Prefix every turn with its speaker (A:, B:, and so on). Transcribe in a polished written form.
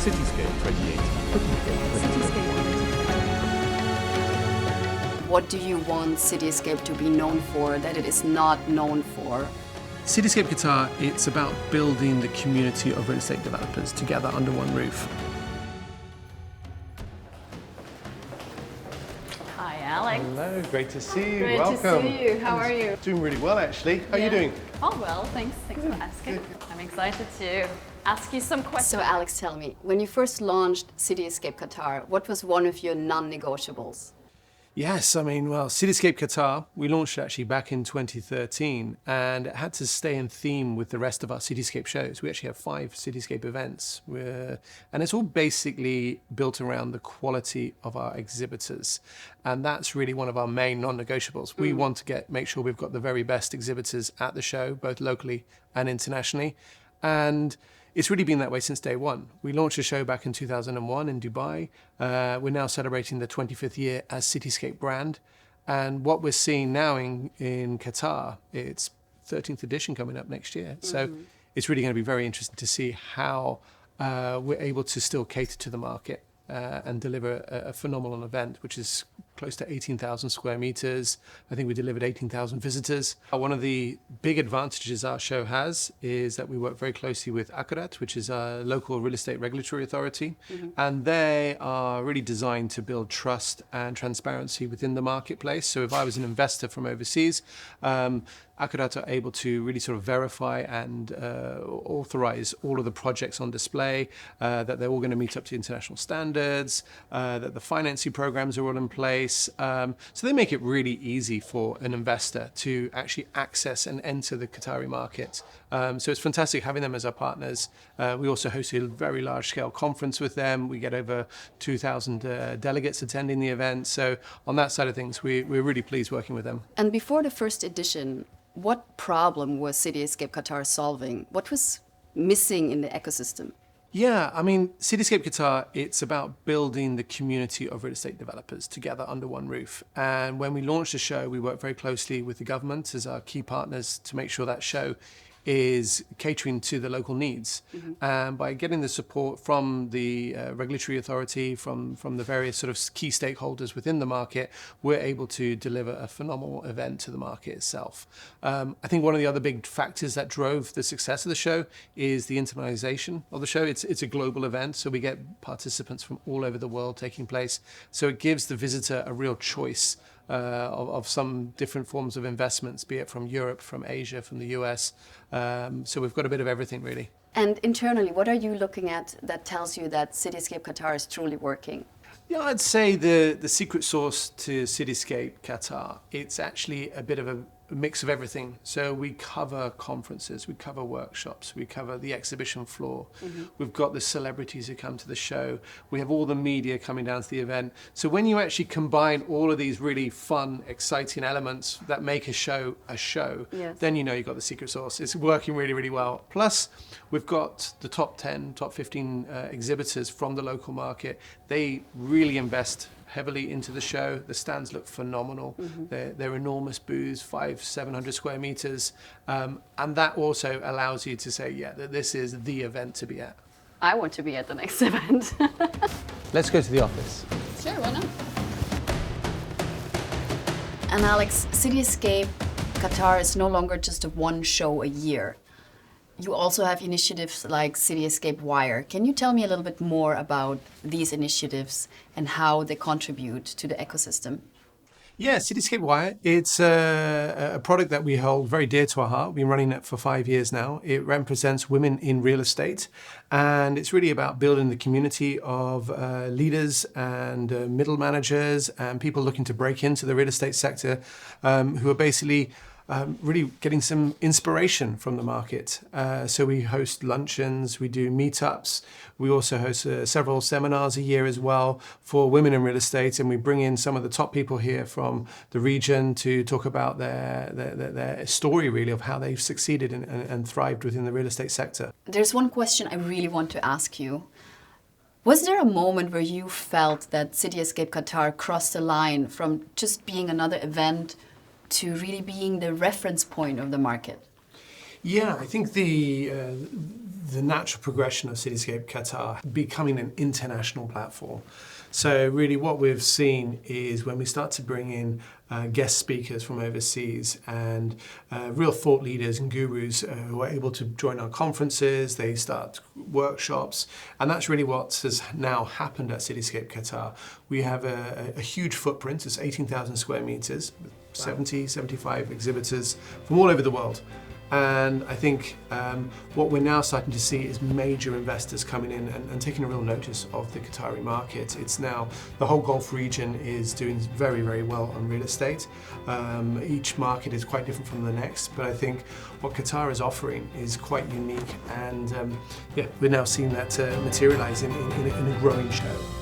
A: Cityscape 28.
B: What do you want Cityscape to be known for that it is not known for?
C: Cityscape Qatar, it's about building the community of real estate developers together under one roof.
D: Hi, Alex.
A: Hello, great to see you.
D: Great
A: Welcome.
D: to see you. How are you?
A: Doing really well, actually. How are you doing?
D: Oh, well, thanks. Thanks for asking. I'm excited to ask you some questions.
B: So Alex, tell me, when you first launched Cityscape Qatar, what was one of your non-negotiables?
C: Yes, I mean, well, Cityscape Qatar, we launched it actually back in 2013, and it had to stay in theme with the rest of our Cityscape shows. We actually have 5 Cityscape events, and it's all basically built around the quality of our exhibitors. And that's really one of our main non-negotiables. We want to make sure we've got the very best exhibitors at the show, both locally and internationally. And it's really been that way since day one. We launched a show back in 2001 in Dubai. We're now celebrating the 25th year as Cityscape brand. And what we're seeing now in Qatar, it's 13th edition coming up next year. So it's really going to be very interesting to see how we're able to still cater to the market and deliver a phenomenal event, which is close to 18,000 square meters. I think we delivered 18,000 visitors. One of the big advantages our show has is that we work very closely with Qatar, which is a local real estate regulatory authority. And they are really designed to build trust and transparency within the marketplace. So if I was an investor from overseas, Qatar are able to really sort of verify and authorize all of the projects on display, that they're all going to meet up to international standards, that the financing programs are all in place. So they make it really easy for an investor to actually access and enter the Qatari market. So it's fantastic having them as our partners. We also host a very large-scale conference with them. We get over 2,000 delegates attending the event. So on that side of things, we're really pleased working with them.
B: And before the first edition, what problem was Cityscape Qatar solving? What was missing in the ecosystem?
C: Yeah, I mean, Cityscape Qatar, it's about building the community of real estate developers together under one roof. And when we launched the show, we worked very closely with the government as our key partners to make sure that show is catering to the local needs. And by getting the support from the regulatory authority, from the various sort of key stakeholders within the market, we're able to deliver a phenomenal event to the market itself. I think one of the other big factors that drove the success of the show is the internationalization of the show. It's a global event, so we get participants from all over the world taking place. So it gives the visitor a real choice of some different forms of investments, be it from Europe, from Asia, from the US. So we've got a bit of everything, really.
B: And internally, what are you looking at that tells you that Cityscape Qatar is truly working?
C: Yeah, I'd say the secret sauce to Cityscape Qatar, it's actually a bit of a mix of everything. So we cover conferences, we cover workshops, we cover the exhibition floor. We've got the celebrities who come to the show. We have all the media coming down to the event. So when you actually combine all of these really fun, exciting elements that make a show, then you know you've got the secret sauce. It's working really, really well. Plus, we've got the top 10, top 15 exhibitors from the local market. They really invest heavily into the show. The stands look phenomenal. They're enormous booths, 500-700 square meters. And that also allows you to say, yeah, that this is the event to be at.
B: I want to be at the next event.
A: Let's go to the office.
B: Sure, why not? And Alex, Cityscape Qatar is no longer just a one show a year. You also have initiatives like Cityscape Wire. Can you tell me a little bit more about these initiatives and how they contribute to the ecosystem?
C: Yeah, Cityscape Wire, it's a product that we hold very dear to our heart. We've been running it for 5 years now. It represents women in real estate, and it's really about building the community of leaders and middle managers and people looking to break into the real estate sector who are basically really getting some inspiration from the market. So we host luncheons, we do meetups, we also host several seminars a year as well for women in real estate, and we bring in some of the top people here from the region to talk about their story really of how they've succeeded and thrived within the real estate sector.
B: There's one question I really want to ask you. Was there a moment where you felt that Cityscape Qatar crossed the line from just being another event to really being the reference point of the market?
C: Yeah, I think the natural progression of Cityscape Qatar becoming an international platform. So really what we've seen is when we start to bring in guest speakers from overseas and real thought leaders and gurus who are able to join our conferences, they start workshops, and that's really what has now happened at Cityscape Qatar. We have a huge footprint, it's 18,000 square meters, 70, 75 exhibitors from all over the world. And I think what we're now starting to see is major investors coming in and taking a real notice of the Qatari market. It's now, the whole Gulf region is doing very, very well on real estate. Each market is quite different from the next, but I think what Qatar is offering is quite unique, and yeah, we're now seeing that materialize in a growing show.